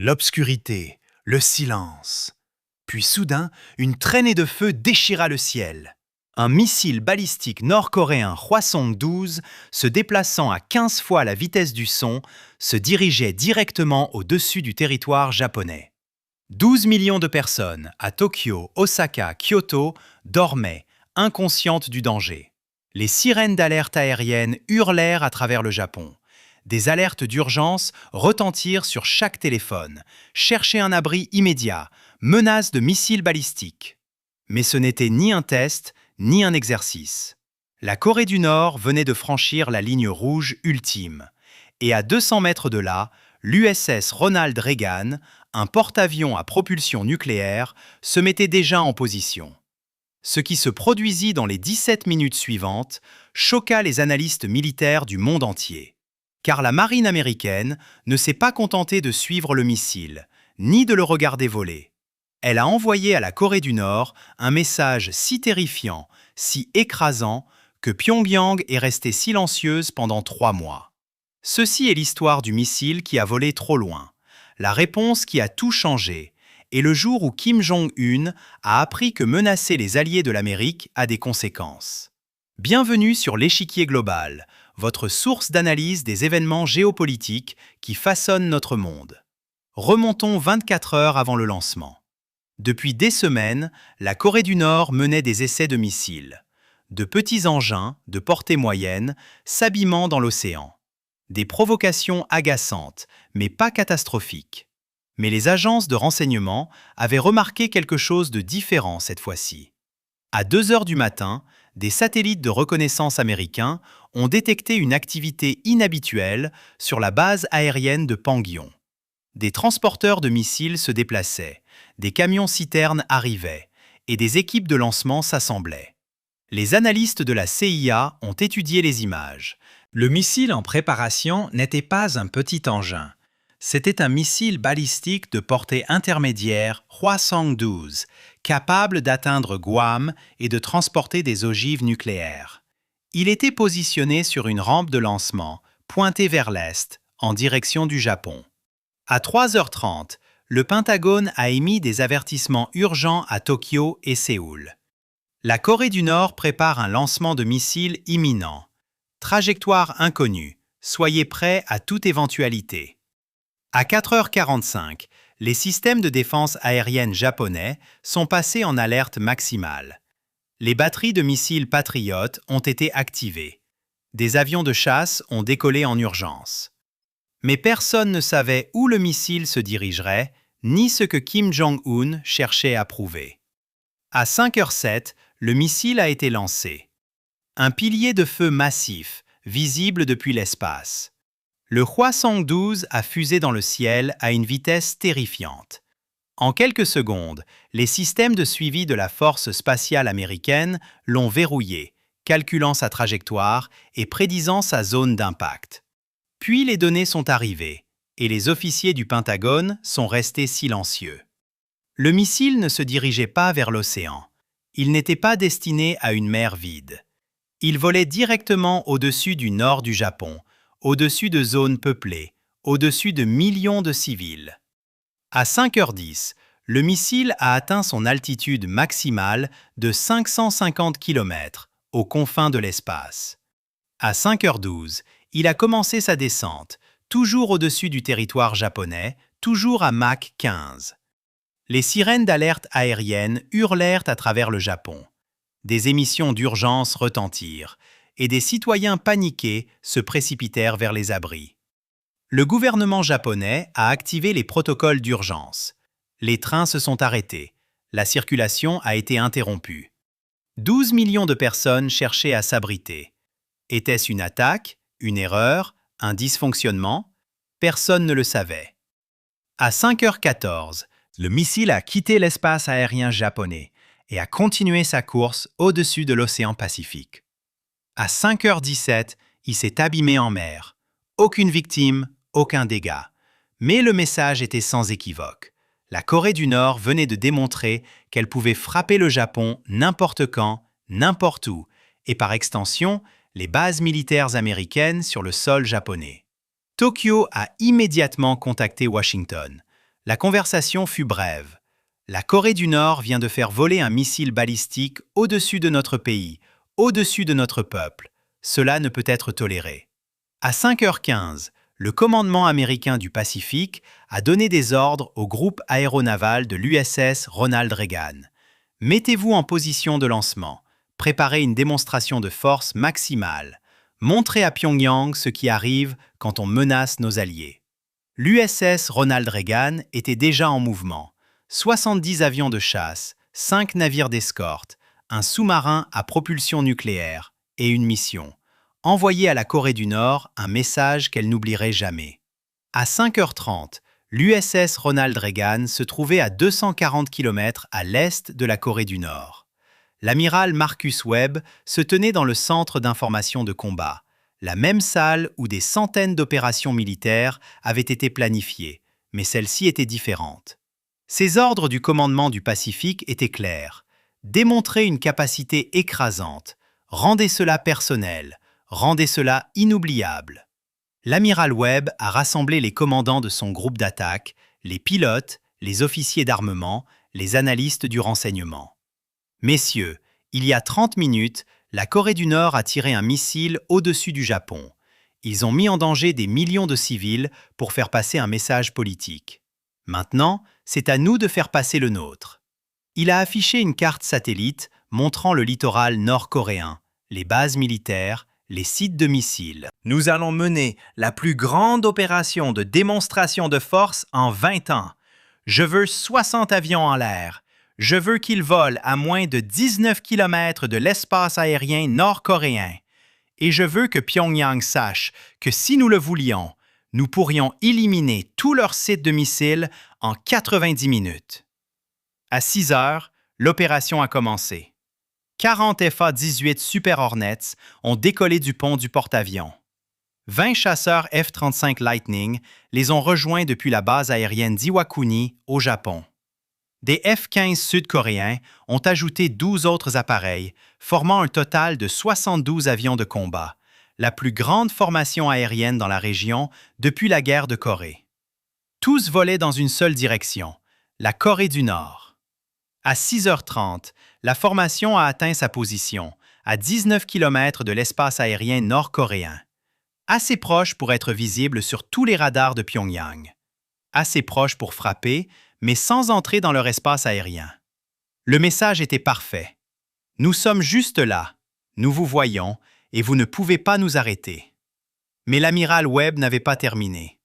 L'obscurité, le silence. Puis soudain, une traînée de feu déchira le ciel. Un missile balistique nord-coréen Hwasong-12, se déplaçant à 15 fois la vitesse du son, se dirigeait directement au-dessus du territoire japonais. 12 millions de personnes à Tokyo, Osaka, Kyoto dormaient, inconscientes du danger. Les sirènes d'alerte aérienne hurlèrent à travers le Japon. Des alertes d'urgence retentirent sur chaque téléphone. Cherchez un abri immédiat, menace de missiles balistiques. Mais ce n'était ni un test, ni un exercice. La Corée du Nord venait de franchir la ligne rouge ultime. Et à 200 mètres de là, l'USS Ronald Reagan, un porte-avions à propulsion nucléaire, se mettait déjà en position. Ce qui se produisit dans les 17 minutes suivantes choqua les analystes militaires du monde entier. Car la marine américaine ne s'est pas contentée de suivre le missile, ni de le regarder voler. Elle a envoyé à la Corée du Nord un message si terrifiant, si écrasant, que Pyongyang est restée silencieuse pendant 3 mois. Ceci est l'histoire du missile qui a volé trop loin, la réponse qui a tout changé, et le jour où Kim Jong-un a appris que menacer les alliés de l'Amérique a des conséquences. Bienvenue sur l'échiquier global, votre source d'analyse des événements géopolitiques qui façonnent notre monde. Remontons 24 heures avant le lancement. Depuis des semaines, la Corée du Nord menait des essais de missiles. De petits engins, de portée moyenne, s'abîmant dans l'océan. Des provocations agaçantes, mais pas catastrophiques. Mais les agences de renseignement avaient remarqué quelque chose de différent cette fois-ci. À 2 heures du matin, des satellites de reconnaissance américains ont détecté une activité inhabituelle sur la base aérienne de Panguillon. Des transporteurs de missiles se déplaçaient, des camions-citernes arrivaient, et des équipes de lancement s'assemblaient. Les analystes de la CIA ont étudié les images. Le missile en préparation n'était pas un petit engin. C'était un missile balistique de portée intermédiaire Hwasong-12, capable d'atteindre Guam et de transporter des ogives nucléaires. Il était positionné sur une rampe de lancement, pointée vers l'est, en direction du Japon. À 3h30, le Pentagone a émis des avertissements urgents à Tokyo et Séoul. La Corée du Nord prépare un lancement de missiles imminent. Trajectoire inconnue, soyez prêts à toute éventualité. À 4h45, les systèmes de défense aérienne japonais sont passés en alerte maximale. Les batteries de missiles Patriot ont été activées. Des avions de chasse ont décollé en urgence. Mais personne ne savait où le missile se dirigerait, ni ce que Kim Jong-un cherchait à prouver. À 5h07, le missile a été lancé. Un pilier de feu massif, visible depuis l'espace. Le Hwasong-12 a fusé dans le ciel à une vitesse terrifiante. En quelques secondes, les systèmes de suivi de la force spatiale américaine l'ont verrouillé, calculant sa trajectoire et prédisant sa zone d'impact. Puis les données sont arrivées, et les officiers du Pentagone sont restés silencieux. Le missile ne se dirigeait pas vers l'océan. Il n'était pas destiné à une mer vide. Il volait directement au-dessus du nord du Japon, au-dessus de zones peuplées, au-dessus de millions de civils. À 5h10, le missile a atteint son altitude maximale de 550 km, aux confins de l'espace. À 5h12, il a commencé sa descente, toujours au-dessus du territoire japonais, toujours à Mach 15. Les sirènes d'alerte aérienne hurlèrent à travers le Japon. Des émissions d'urgence retentirent, et des citoyens paniqués se précipitèrent vers les abris. Le gouvernement japonais a activé les protocoles d'urgence. Les trains se sont arrêtés. La circulation a été interrompue. 12 millions de personnes cherchaient à s'abriter. Était-ce une attaque, une erreur, un dysfonctionnement? Personne ne le savait. À 5h14, le missile a quitté l'espace aérien japonais et a continué sa course au-dessus de l'océan Pacifique. À 5h17, il s'est abîmé en mer. Aucune victime, aucun dégât. Mais le message était sans équivoque. La Corée du Nord venait de démontrer qu'elle pouvait frapper le Japon n'importe quand, n'importe où, et par extension, les bases militaires américaines sur le sol japonais. Tokyo a immédiatement contacté Washington. La conversation fut brève. La Corée du Nord vient de faire voler un missile balistique au-dessus de notre pays, au-dessus de notre peuple. Cela ne peut être toléré. À 5h15, le commandement américain du Pacifique a donné des ordres au groupe aéronaval de l'USS Ronald Reagan. Mettez-vous en position de lancement. Préparez une démonstration de force maximale. Montrez à Pyongyang ce qui arrive quand on menace nos alliés. L'USS Ronald Reagan était déjà en mouvement. 70 avions de chasse, 5 navires d'escorte, un sous-marin à propulsion nucléaire et une mission. Envoyer à la Corée du Nord un message qu'elle n'oublierait jamais. À 5h30, l'USS Ronald Reagan se trouvait à 240 km à l'est de la Corée du Nord. L'amiral Marcus Webb se tenait dans le centre d'information de combat, la même salle où des centaines d'opérations militaires avaient été planifiées, mais celle-ci était différente. Ces ordres du commandement du Pacifique étaient clairs. Démontrez une capacité écrasante, rendez cela personnel, rendez cela inoubliable. L'amiral Webb a rassemblé les commandants de son groupe d'attaque, les pilotes, les officiers d'armement, les analystes du renseignement. Messieurs, il y a 30 minutes, la Corée du Nord a tiré un missile au-dessus du Japon. Ils ont mis en danger des millions de civils pour faire passer un message politique. Maintenant, c'est à nous de faire passer le nôtre. Il a affiché une carte satellite montrant le littoral nord-coréen, les bases militaires, les sites de missiles. Nous allons mener la plus grande opération de démonstration de force en 20 ans. Je veux 60 avions en l'air. Je veux qu'ils volent à moins de 19 km de l'espace aérien nord-coréen. Et je veux que Pyongyang sache que si nous le voulions, nous pourrions éliminer tous leurs sites de missiles en 90 minutes. À 6 heures, l'opération a commencé. 40 FA-18 Super Hornets ont décollé du pont du porte-avions. 20 chasseurs F-35 Lightning les ont rejoints depuis la base aérienne d'Iwakuni, au Japon. Des F-15 sud-coréens ont ajouté 12 autres appareils, formant un total de 72 avions de combat, la plus grande formation aérienne dans la région depuis la guerre de Corée. Tous volaient dans une seule direction, la Corée du Nord. À 6h30, la formation a atteint sa position, à 19 km de l'espace aérien nord-coréen. Assez proche pour être visible sur tous les radars de Pyongyang. Assez proche pour frapper, mais sans entrer dans leur espace aérien. Le message était parfait. Nous sommes juste là, nous vous voyons, et vous ne pouvez pas nous arrêter. Mais l'amiral Webb n'avait pas terminé.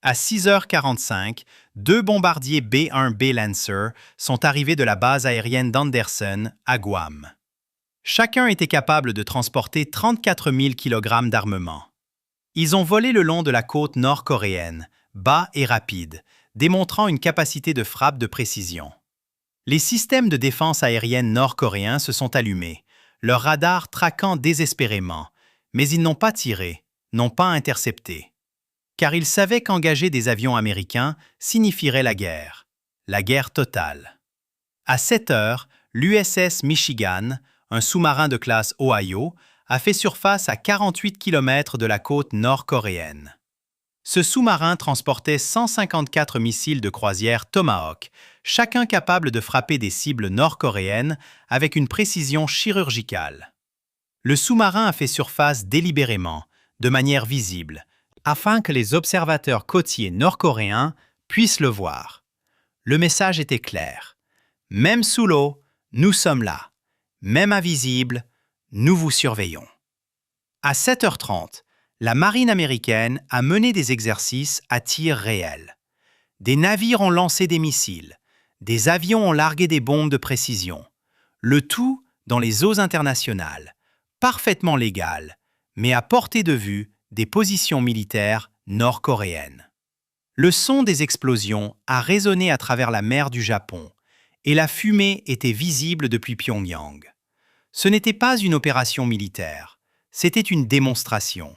À 6h45, 2 bombardiers B-1B Lancer sont arrivés de la base aérienne d'Anderson, à Guam. Chacun était capable de transporter 34 000 kg d'armement. Ils ont volé le long de la côte nord-coréenne, bas et rapide, démontrant une capacité de frappe de précision. Les systèmes de défense aérienne nord-coréens se sont allumés, leurs radars traquant désespérément, mais ils n'ont pas tiré, n'ont pas intercepté. Car ils savaient qu'engager des avions américains signifierait la guerre totale. À 7 heures, l'USS Michigan, un sous-marin de classe Ohio, a fait surface à 48 km de la côte nord-coréenne. Ce sous-marin transportait 154 missiles de croisière Tomahawk, chacun capable de frapper des cibles nord-coréennes avec une précision chirurgicale. Le sous-marin a fait surface délibérément, de manière visible, afin que les observateurs côtiers nord-coréens puissent le voir. Le message était clair. Même sous l'eau, nous sommes là. Même invisible, nous vous surveillons. À 7h30, la marine américaine a mené des exercices à tir réel. Des navires ont lancé des missiles, des avions ont largué des bombes de précision. Le tout dans les eaux internationales, parfaitement légales, mais à portée de vue des positions militaires nord-coréennes. Le son des explosions a résonné à travers la mer du Japon et la fumée était visible depuis Pyongyang. Ce n'était pas une opération militaire, c'était une démonstration.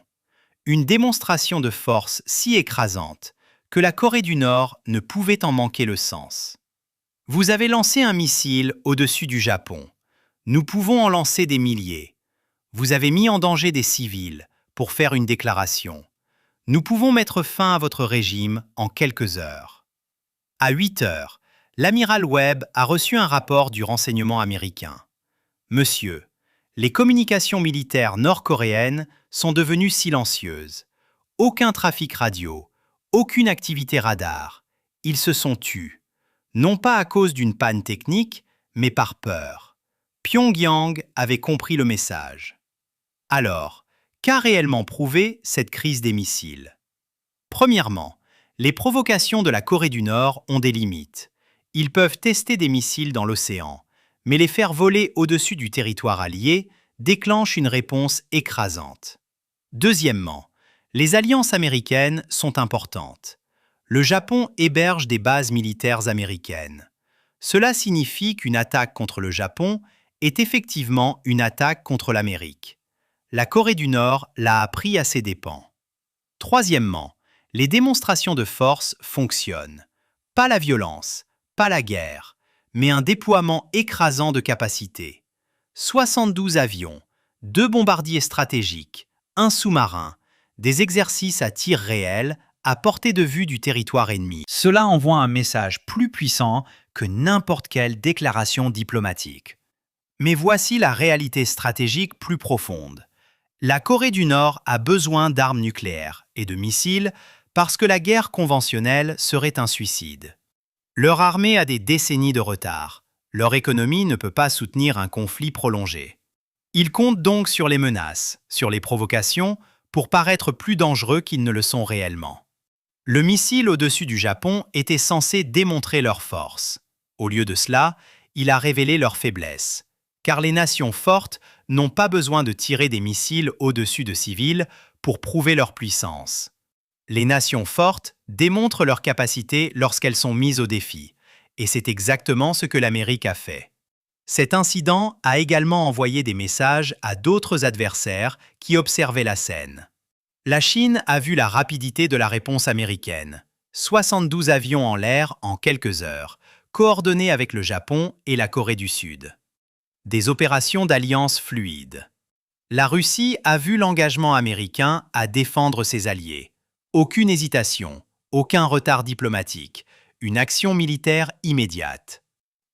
Une démonstration de force si écrasante que la Corée du Nord ne pouvait en manquer le sens. Vous avez lancé un missile au-dessus du Japon. Nous pouvons en lancer des milliers. Vous avez mis en danger des civils pour faire une déclaration. Nous pouvons mettre fin à votre régime en quelques heures. À 8 heures, l'amiral Webb a reçu un rapport du renseignement américain. Monsieur, les communications militaires nord-coréennes sont devenues silencieuses. Aucun trafic radio, aucune activité radar. Ils se sont tus. Non pas à cause d'une panne technique, mais par peur. Pyongyang avait compris le message. Alors, qu'a réellement prouvé cette crise des missiles? Premièrement, les provocations de la Corée du Nord ont des limites. Ils peuvent tester des missiles dans l'océan, mais les faire voler au-dessus du territoire allié déclenche une réponse écrasante. Deuxièmement, les alliances américaines sont importantes. Le Japon héberge des bases militaires américaines. Cela signifie qu'une attaque contre le Japon est effectivement une attaque contre l'Amérique. La Corée du Nord l'a appris à ses dépens. Troisièmement, les démonstrations de force fonctionnent. Pas la violence, pas la guerre, mais un déploiement écrasant de capacités. 72 avions, 2 bombardiers stratégiques, un sous-marin, des exercices à tir réel à portée de vue du territoire ennemi. Cela envoie un message plus puissant que n'importe quelle déclaration diplomatique. Mais voici la réalité stratégique plus profonde. La Corée du Nord a besoin d'armes nucléaires et de missiles parce que la guerre conventionnelle serait un suicide. Leur armée a des décennies de retard. Leur économie ne peut pas soutenir un conflit prolongé. Ils comptent donc sur les menaces, sur les provocations, pour paraître plus dangereux qu'ils ne le sont réellement. Le missile au-dessus du Japon était censé démontrer leur force. Au lieu de cela, il a révélé leur faiblesse. Car les nations fortes n'ont pas besoin de tirer des missiles au-dessus de civils pour prouver leur puissance. Les nations fortes démontrent leur capacité lorsqu'elles sont mises au défi. Et c'est exactement ce que l'Amérique a fait. Cet incident a également envoyé des messages à d'autres adversaires qui observaient la scène. La Chine a vu la rapidité de la réponse américaine. 72 avions en l'air en quelques heures, coordonnés avec le Japon et la Corée du Sud. Des opérations d'alliance fluides. La Russie a vu l'engagement américain à défendre ses alliés. Aucune hésitation, aucun retard diplomatique, une action militaire immédiate.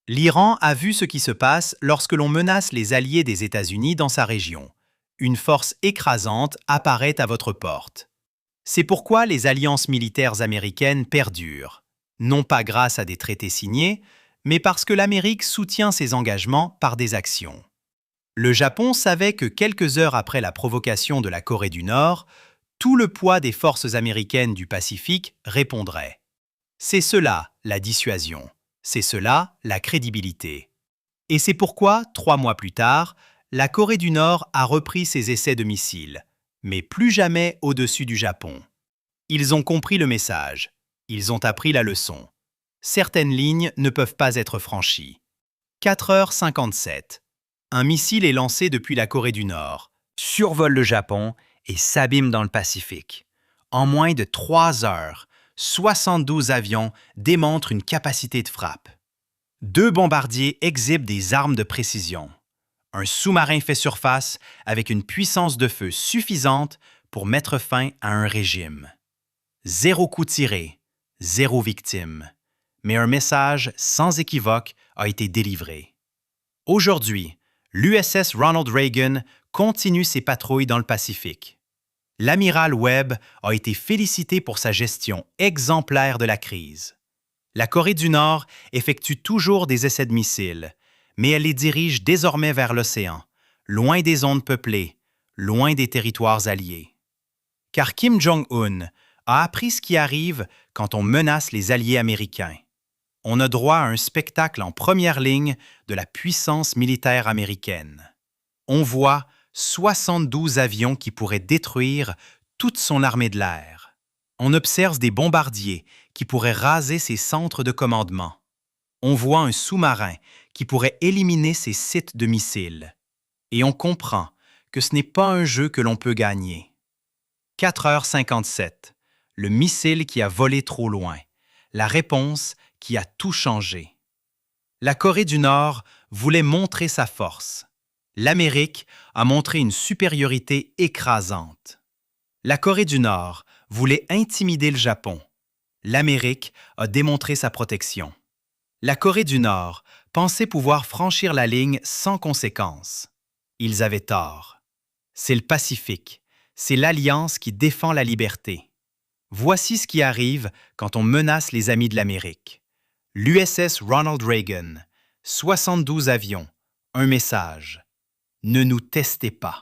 L'Iran a vu ce qui se passe lorsque l'on menace les alliés des États-Unis dans sa région. Une force écrasante apparaît à votre porte. C'est pourquoi les alliances militaires américaines perdurent, non pas grâce à des traités signés, mais parce que l'Amérique soutient ses engagements par des actions. Le Japon savait que quelques heures après la provocation de la Corée du Nord, tout le poids des forces américaines du Pacifique répondrait. C'est cela, la dissuasion. C'est cela, la crédibilité. Et c'est pourquoi, 3 mois plus tard, la Corée du Nord a repris ses essais de missiles, mais plus jamais au-dessus du Japon. Ils ont compris le message. Ils ont appris la leçon. Certaines lignes ne peuvent pas être franchies. 4h57. Un missile est lancé depuis la Corée du Nord, survole le Japon et s'abîme dans le Pacifique. En moins de 3 heures, 72 avions démontrent une capacité de frappe. 2 bombardiers exhibent des armes de précision. Un sous-marin fait surface avec une puissance de feu suffisante pour mettre fin à un régime. 0 coup tiré, 0 victime. Mais un message sans équivoque a été délivré. Aujourd'hui, l'USS Ronald Reagan continue ses patrouilles dans le Pacifique. L'amiral Webb a été félicité pour sa gestion exemplaire de la crise. La Corée du Nord effectue toujours des essais de missiles, mais elle les dirige désormais vers l'océan, loin des zones peuplées, loin des territoires alliés. Car Kim Jong-un a appris ce qui arrive quand on menace les alliés américains. On a droit à un spectacle en première ligne de la puissance militaire américaine. On voit 72 avions qui pourraient détruire toute son armée de l'air. On observe des bombardiers qui pourraient raser ses centres de commandement. On voit un sous-marin qui pourrait éliminer ses sites de missiles. Et on comprend que ce n'est pas un jeu que l'on peut gagner. 4h57. Le missile qui a volé trop loin. La réponse qui a tout changé. La Corée du Nord voulait montrer sa force. L'Amérique a montré une supériorité écrasante. La Corée du Nord voulait intimider le Japon. L'Amérique a démontré sa protection. La Corée du Nord pensait pouvoir franchir la ligne sans conséquence. Ils avaient tort. C'est le Pacifique. C'est l'alliance qui défend la liberté. Voici ce qui arrive quand on menace les amis de l'Amérique. L'USS Ronald Reagan, 72 avions, un message. Ne nous testez pas.